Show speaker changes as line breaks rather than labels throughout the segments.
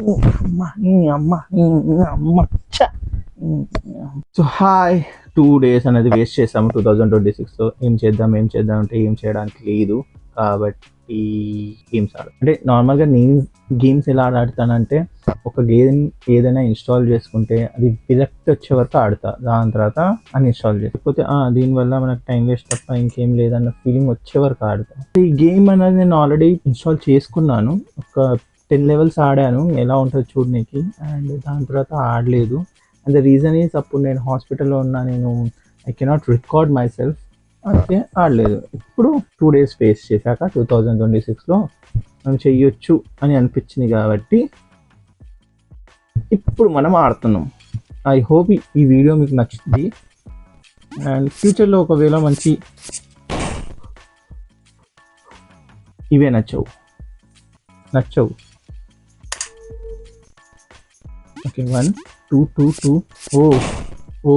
అమ్మ అమ్మ అమ్మ. సో హాయ్, 2 days అనేది వేస్ట్ చేసాము 2026లో. ఏం చేద్దాం అంటే ఏం చేయడానికి లేదు కాబట్టి గేమ్స్ అంటే నార్మల్గా నేను గేమ్స్ ఎలా ఆడతానంటే, ఒక గేమ్ ఏదైనా ఇన్స్టాల్ చేసుకుంటే అది విరక్తి వచ్చే వరకు ఆడతా, దాని తర్వాత అన్ఇన్స్టాల్ చేసుకోకపోతే దీనివల్ల మనకు టైం వేస్ట్ తప్ప ఇంకేం లేదన్న ఫీలింగ్ వచ్చే వరకు ఆడతా. ఈ గేమ్ అనేది నేను ఆల్రెడీ ఇన్స్టాల్ చేసుకున్నాను, ఒక 10 levels ఆడాను ఎలా ఉంటుంది చూడడానికి, అండ్ దాని తర్వాత ఆడలేదు. అండ్ ద రీజన్ ఈజ్ అప్పుడు నేను హాస్పిటల్లో ఉన్నా, నేను I cannot record my self, అయితే ఆడలేదు. ఇప్పుడు 2 days ఫేస్ చేశాక 2026లో మనం చెయ్యొచ్చు అని అనిపించింది కాబట్టి ఇప్పుడు మనం ఆడుతున్నాం. ఐ హోప్ ఈ వీడియో మీకు నచ్చుతుంది, అండ్ ఫ్యూచర్లో ఒకవేళ మంచి ఇవే నచ్చవు ఓకే 1 2 2 2. ఓ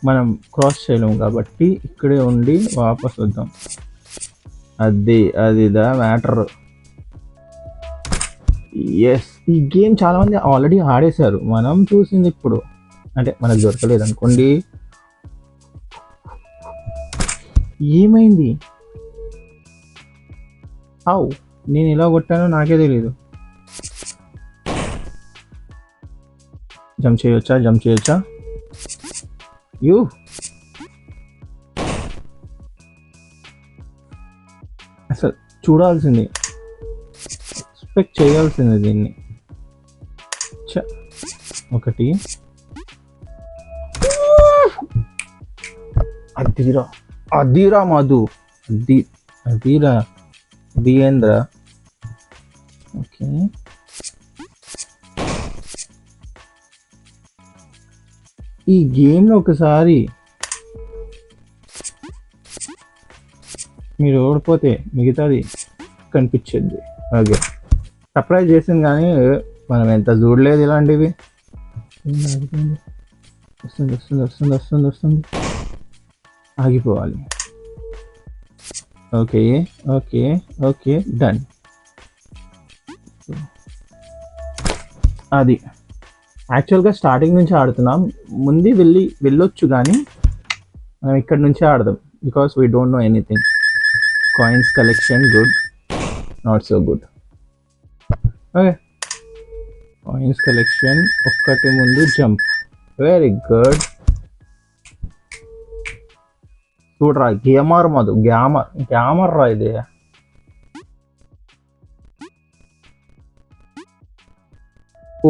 మనం క్రాస్ చేయలేము కాబట్టి ఇక్కడే ఉండి వాపస్ వద్దాం. అది ద మ్యాటర్. ఎస్, ఈ గేమ్ చాలా మంది ఆల్రెడీ ఆడేశారు, మనం చూసింది ఇప్పుడు. అంటే మనకు దొరకలేదు అనుకోండి. ఏమైంది? నేను ఎలా కొట్టానో నాకే తెలియదు. జంప్ చేయొచ్చా? అసలు చూడాల్సింది, ఎక్స్పెక్ట్ చేయాల్సింది దీన్ని. ఒకటి అదిరా మధు, అదిరా దీయేంద్ర. ఓకే, ఈ గేమ్లో ఒకసారి మీరు ఓడిపోతే మిగతాది కనిపించేది. ఓకే, సర్ప్రైజ్ చేసింది కానీ మనం ఎంత చూడలేదు ఇలాంటివి. వస్తుంది. ఆగిపోవాలి. Okay done. అది యాక్చువల్గా స్టార్టింగ్ నుంచి ఆడుతున్నాం, ముందు వెళ్ళొచ్చు కానీ మనం ఇక్కడ నుంచే ఆడదాం, because we don't know anything. Coins collection good, not so good. Okay, coins collection, ఒక్కటి ముందు జంప్. Very good. చూడరా, గేమర్ మధు, గ్యామర్ రా ఇది.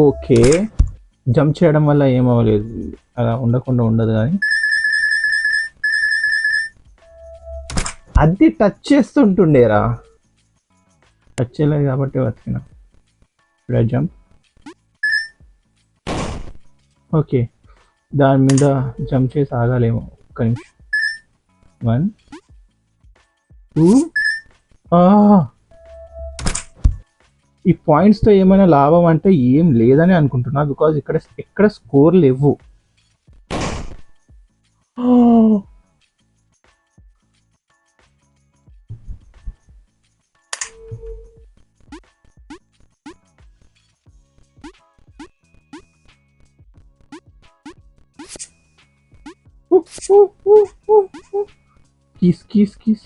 ఓకే, జంప్ చేయడం వల్ల ఏమవ్వలేదు, అలా ఉండకుండా ఉండదు. కానీ అది టచ్ చేస్తుంటుండేరా, టచ్ చేయలేదు కాబట్టి బతికినా. జంప్. ఓకే, దాని మీద జంప్ చేసి ఆగాలేమో. ఒక్క నిమిషం. 1 2. ఈ పాయింట్స్తో ఏమైనా లాభం అంటే ఏం లేదని అనుకుంటున్నా, బికాజ్ ఎక్కడ స్కోర్ లేవు. కీస్.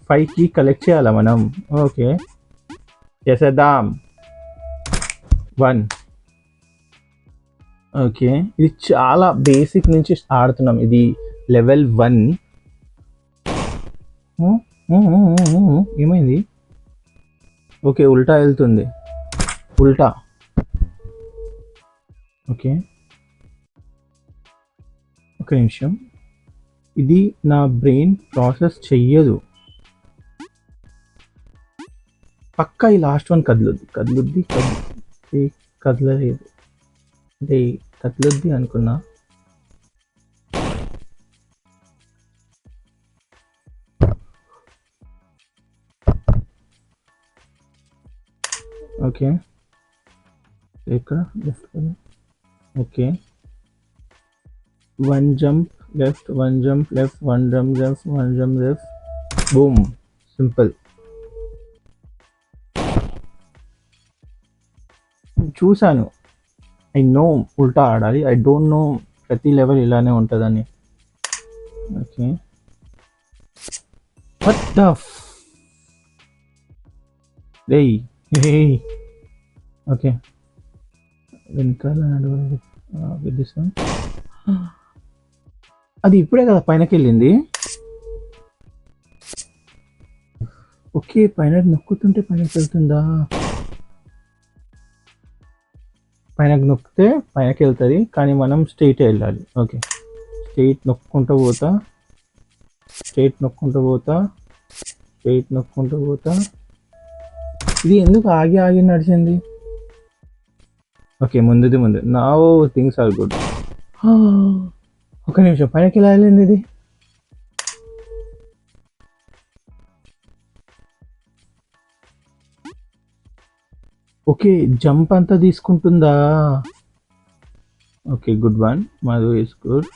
5 కీ కలెక్ట్ చేయాలా మనం? ఓకే, చేసేద్దాం. 1. ఓకే, ఇది చాలా బేసిక్ నుంచి ఆడుతున్నాం, ఇది లెవెల్ 1. ఏమైంది? ఓకే, ఉల్టా వెళ్తుంది. ఓకే, ఒక నిమిషం, ఇది నా బ్రెయిన్ ప్రాసెస్ చెయ్యదు. పక్కా ఈ లాస్ట్ వన్ కదలుద్ది కదలలేదు, అంటే కదలుద్ది అనుకున్నా. ఓకే, ఇక్కడ లెఫ్ట్ కదా. Okay, 1 jump left, 1 jump left, 1 jump left, 1 jump left. Boom, simple. చూశాను. ఐ నో ఉల్టా ఆడాలి. ఐ డోంట్ నో ప్రతి లెవెల్ ఇలానే ఉంటుందని. ఓకే, వాట్ ద రేయ్ రేయ్. ఓకే, వెనకాల నడవాలి విత్ దిస్ వన్. అది ఇప్పుడే కదా పైనకి వెళ్ళింది. ఓకే, పైన నొక్కుతుంటే పైనకి వెళ్తుందా? పైనకి నొక్కితే పైనకి వెళ్తుంది, కానీ మనం స్ట్రైట్ వెళ్ళాలి. ఓకే, స్ట్రైట్ నొక్కుంటూ పోతా, స్ట్రైట్ నొక్కుంటూ పోతా, స్ట్రైట్ నొక్కుంటూ పోతా. ఇది ఎందుకు ఆగి ఆగి నడిచింది? ఓకే, ముందుది ముందు. Now things are good. ఒక నిమిషం, పైనకి ఎలా వెళ్ళింది ఇది? ఓకే, జంప్ అంతా తీసుకుంటుందా? Okay, good one. Madhu is good.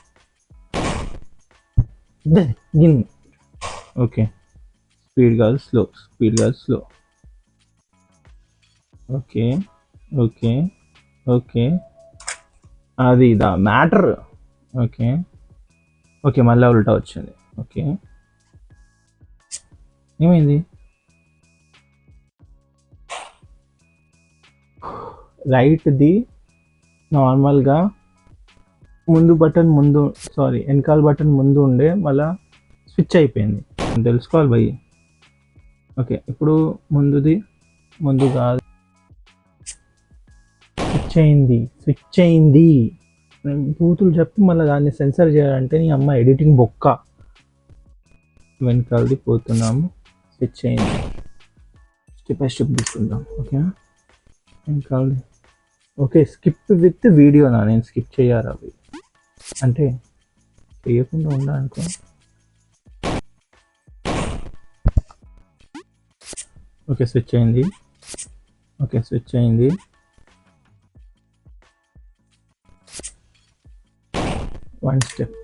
Okay, speed కాదు స్లో, స్పీడ్ కాదు స్లో. ఓకే ఓకే ఓకే, అది ఇదా మ్యాటర్. ఓకే ఓకే, మళ్ళీ ఉల్టా వచ్చింది. ఓకే, ఏమైంది? రైట్ది నార్మల్గా ముందు బటన్ ముందు, సారీ వెనకాల బటన్ ముందు ఉండే, మళ్ళా స్విచ్ అయిపోయింది. తెలుసుకోవాలి భయ్. ఓకే, ఇప్పుడు ముందుది ముందు కాదు, స్విచ్ అయింది, స్విచ్ అయింది. బూతులు చెప్పి మళ్ళీ దాన్ని సెన్సర్ చేయాలంటే నీ అమ్మ ఎడిటింగ్ బొక్క. వెనకాలది పోతున్నాము, స్విచ్ అయింది. స్టెప్ బై స్టెప్ తీసుకుందాం. ఓకే, వెనకాలది. ఓకే, స్కిప్ విత్ వీడియోనా? నేను స్కిప్ చేయాలి అవి, అంటే చేయకుండా ఉండా అనుకో. ఓకే, స్విచ్ అయింది. ఓకే, స్విచ్ అయింది. One step.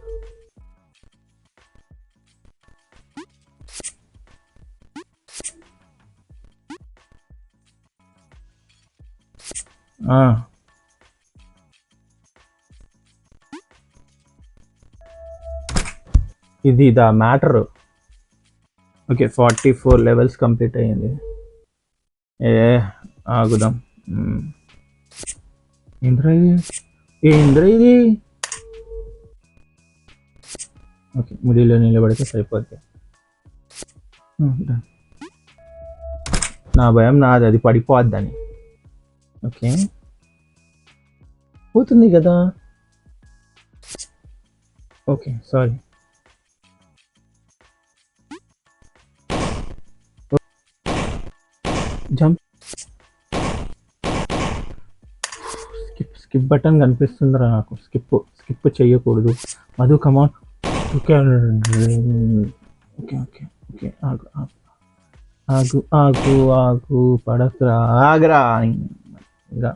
ఇది the matter. Okay, 44 levels complete అయ్యింది. ఆగుదాం. ఏంద్రా ఇది? ఓకే, మిడిల్లో నిలబడితే సరిపోద్ది. నా భయం నాది, అది పడిపోద్దని. ఓకే, పోతుంది కదా. Okay, sorry. Jump. Skip button కనిపిస్తుందిరా నాకు. స్కిప్ చేయకూడదు. Madhu come on. Okay okay okay okay, ఆగు ఆగు ఆగు ఆగు, పడకురా, ఆగరా ఇంకా.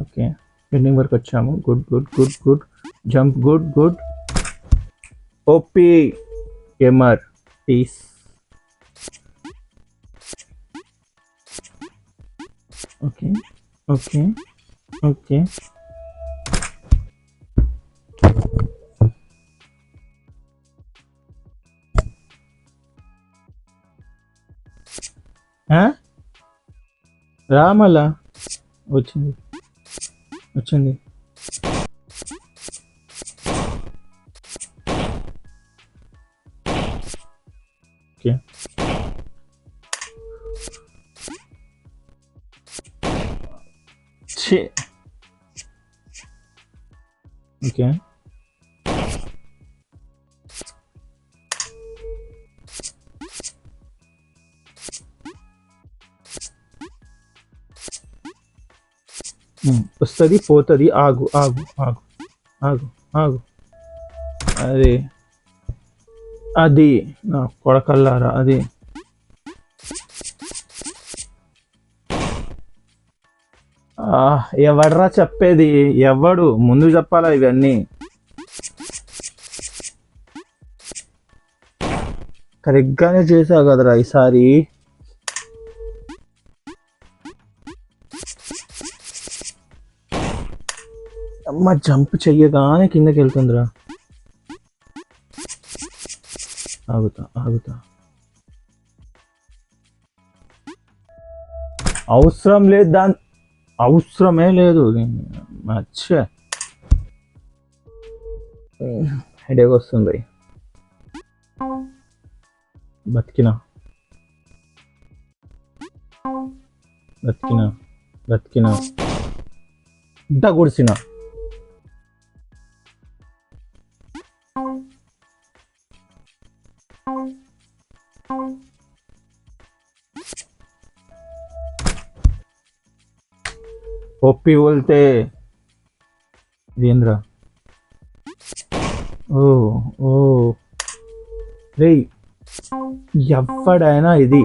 ఓకే, ఎండింగ్ వరకు వచ్చాము. Good good good good. Jump, good good. OP gamer piece. Okay okay okay, రామలా వచ్చింది. ఓకే, ఓకే, వస్తుంది పోతుంది. ఆగు ఆగు ఆగు ఆగు ఆగు. అది నా కొడకల్లారా, అది ఎవడరా చెప్పేది? ఎవడు ముందు చెప్పాలా ఇవన్నీ? కరెక్ట్గానే చేసావు కదరా ఈసారి. అమ్మ జంప్ చెయ్యగానే కిందకి వెళ్తుందిరా. ఆగుతా ఆగుతా. అవసరం లేదు దాని, అవసరమే లేదు. అచ్చా హెడేక్ వస్తుంది. బతికినా బతికినా బతికినా ఇంత గుడిసిన. ఒప్పి పోల్తే ఇదేంద్రా. ఓ ఓ రే, ఎవడైనా ఇది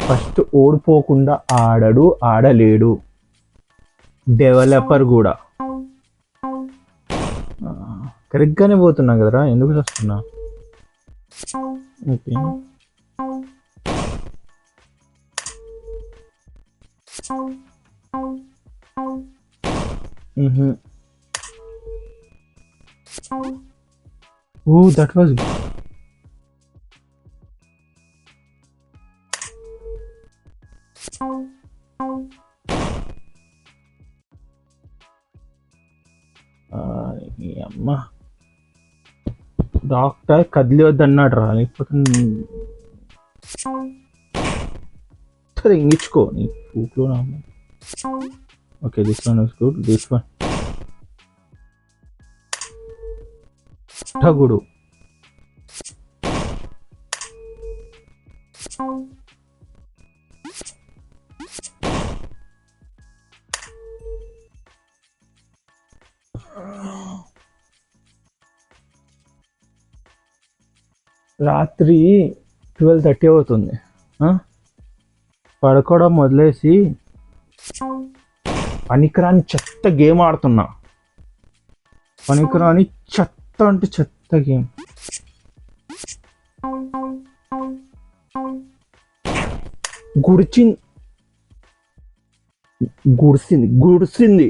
ఫస్ట్ ఓడిపోకుండా ఆడడు, ఆడలేడు. డెవలపర్ కూడా కరెక్ట్గానే పోతున్నా కదరా, ఎందుకు వస్తున్నా? ఓకే ఓ దట్ వాజ్ అమ్మ. డాక్టర్ కదిలి వద్దన్నాడు రా, లేకపోతే ఇంగించుకో నీ ఫూట్లో. Okay this one is good. This one good. రాత్రి 12:30 అవుతుంది. పడుకోవడం వదిలేసి పనికిరాని చెత్త గేమ్ ఆడుతున్నా. పనికిరాని చెత్త అంటే చెత్త గేమ్. గుడిచింది గుడిసింది గుడిసింది.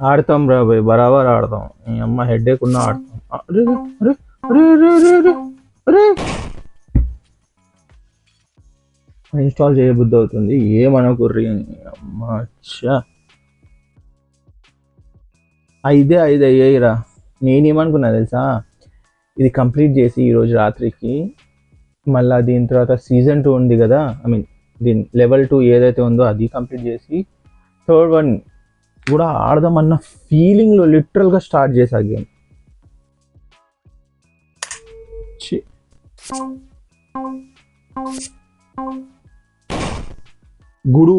ఆడతాం రా భయ్, బరాబర్ ఆడతాం. మీ అమ్మ హెడేక్ ఉన్నా ఆడతాం. అరే అరే అరే అరే అరే అరే ఇన్స్టాల్ చేయబుద్ధి అవుతుంది, ఏమనుకుర్రి అమ్మ. అచ్చా ఐదే అయ్యాయిరా. నేనేమనుకున్నా తెలుసా, ఇది కంప్లీట్ చేసి ఈరోజు రాత్రికి మళ్ళీ దీని తర్వాత సీజన్ 2 ఉంది కదా, ఐ మీన్ దీని లెవెల్ 2 ఏదైతే ఉందో అది కంప్లీట్ చేసి థర్డ్ వన్ కూడా ఆడదామన్న ఫీలింగ్లో లిటరల్గా స్టార్ట్ చేసా గేమ్. గుడు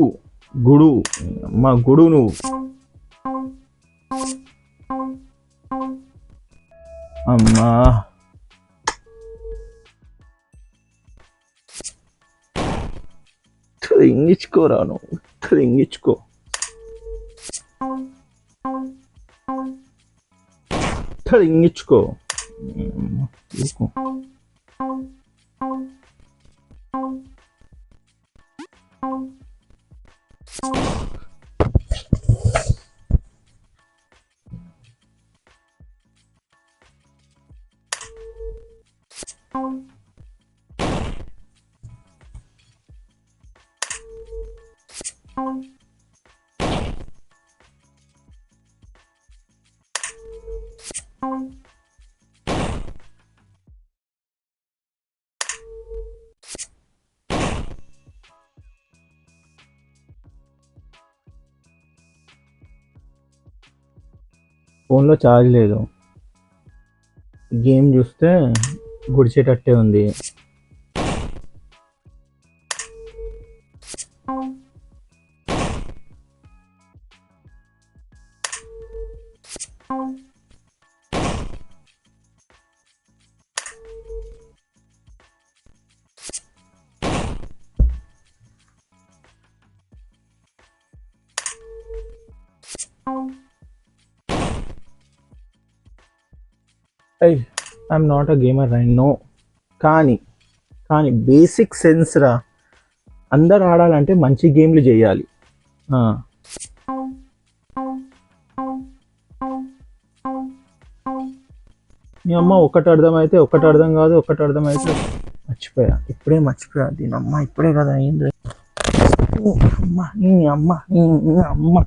గుడు మా గుడు నువ్వు. అమ్మా ఇంగించుకోరా నువ్వు, ఇంగించుకో. ఇంగించుకో. ఫోన్లో ఛార్జ్ లేదు, గేమ్ చూస్తే గుడిచేటట్టే ఉంది. I'm not a gamer, I know. కానీ కానీ బేసిక్ సెన్స్ రా, అందరు ఆడాలంటే మంచి గేమ్లు చేయాలి. మీ అమ్మ ఒకటి అర్థమైతే ఒకటి అర్థం కాదు, ఒకటి అర్థమైతే మర్చిపోయా, ఇప్పుడే మర్చిపోయా. దీని అమ్మ ఇప్పుడే కదా అయింది. అమ్మ అమ్మ అమ్మ